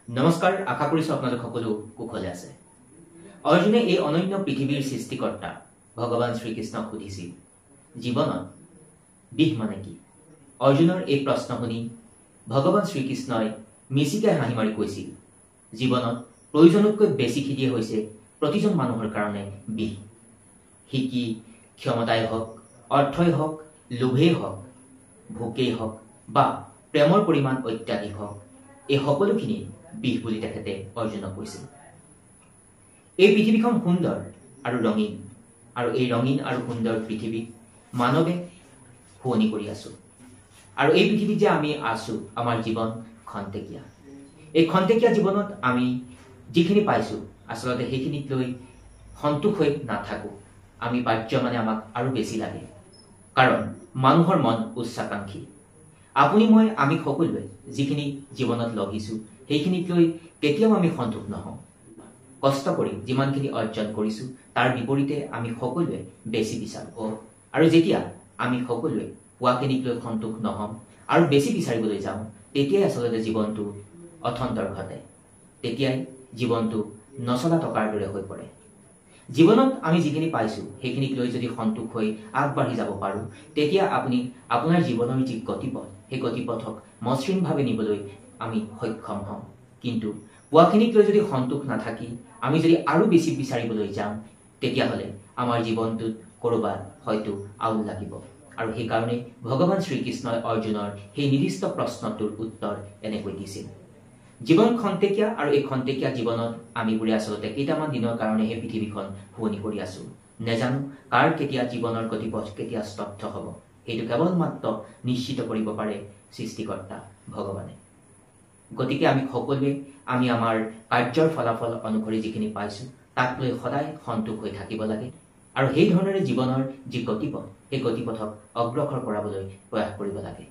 নমস্কাৰ, আশা কৰিছোঁ আপোনালোক সকলো কুশলে আছে। অৰ্জুনে এই অনন্য পৃথিৱীৰ সৃষ্টিকৰ্তা ভগৱান শ্ৰীকৃষ্ণক সুধিছিল, জীৱনত বিষ মানে কি? অৰ্জুনৰ এই প্ৰশ্ন শুনি ভগৱান শ্ৰীকৃষ্ণই মিচিকে হাঁহি মাৰি কৈছিল, জীৱনত প্ৰয়োজনতকৈ বেছিখিনিয়ে হৈছে প্ৰতিজন মানুহৰ কাৰণে বিষ। শিকি ক্ষমতাই হওক, অৰ্থই হওক, লোভেই হওক, ভোকেই হওক বা প্ৰেমৰ পৰিমাণ অত্যাধিক হওক, এই সকলোখিনি বিষ বুলি তেখেতে অৰ্জুনক কৈছিল। এই পৃথিৱীখন সুন্দৰ আৰু ৰঙীন, আৰু এই ৰঙীন আৰু সুন্দৰ পৃথিৱীত মানৱে শুৱনি কৰি আছো। আৰু এই পৃথিৱীত যে আমি আছো, আমাৰ জীৱন খন্তেকীয়া। এই খন্তেকীয়া জীৱনত আমি যিখিনি পাইছো, আচলতে সেইখিনিক লৈ সন্তোষ হৈ নাথাকো। আমি পাৰ্য মানে আমাক আৰু বেছি লাগে, কাৰণ মানুহৰ মন উচ্চাকাংক্ষী। আপুনি মই আমি সকলোৱে যিখিনি জীৱনত লভিছো, সেইখিনিক লৈ কেতিয়াও আমি সন্তোষ নহওঁ। কষ্ট কৰি যিমানখিনি অৰ্জন কৰিছো, তাৰ বিপৰীতে আমি সকলোৱে বেছি বিচাৰো। আৰু যেতিয়া আমি সকলোৱে পোৱাখিনিক লৈ সন্তোষ নহওঁ আৰু বেছি বিচাৰিবলৈ যাওঁ, তেতিয়াই আচলতে জীৱনটো অথন্তৰ ঘটে। তেতিয়াই জীৱনটো নচলা টকাৰ দৰে হৈ পৰে। জীৱনত আমি যিখিনি পাইছো, সেইখিনিক লৈ যদি সন্তোষ হৈ আগবাঢ়ি যাব পাৰো, তেতিয়া আপুনি আপোনাৰ জীৱনৰ যি গতিপথ, সেই গতিপথক মসৃণভাৱে নিবলৈ আমি সক্ষম হওঁ। কিন্তু পোৱাখিনিক লৈ যদি সন্তোষ নাথাকি আমি যদি আৰু বেছি বিচাৰিবলৈ যাওঁ, তেতিয়াহ'লে আমাৰ জীৱনটোত ক'ৰবাত হয়তো আউল লাগিব। আৰু সেইকাৰণে ভগৱান শ্ৰীকৃষ্ণই অৰ্জুনৰ সেই নিৰ্দিষ্ট প্ৰশ্নটোৰ উত্তৰ এনেকৈ দিছিল, জীৱন খন্তেকীয়া, আৰু এই খন্তেকীয়া জীৱনত আমিবোৰে আচলতে কেইটামান দিনৰ কাৰণে সেই পৃথিৱীখন শুৱনি কৰি আছো। নেজানো কাৰ কেতিয়া জীৱনৰ গতিপথ কেতিয়া স্তব্ধ হ'ব। সেইটো কেৱল মাত্ৰ নিশ্চিত কৰিব পাৰে সৃষ্টিকৰ্তা ভগৱানে। গতিকে আমি সকলোৱে আমি আমাৰ কাৰ্যৰ ফলাফল অনুসৰি যিখিনি পাইছো, তাক লৈ সদায় সন্তোষ হৈ থাকিব লাগে। আৰু সেই ধৰণেৰে জীৱনৰ যি গতিপথ, সেই গতিপথক অগ্ৰসৰ কৰাবলৈ প্ৰয়াস কৰিব লাগে।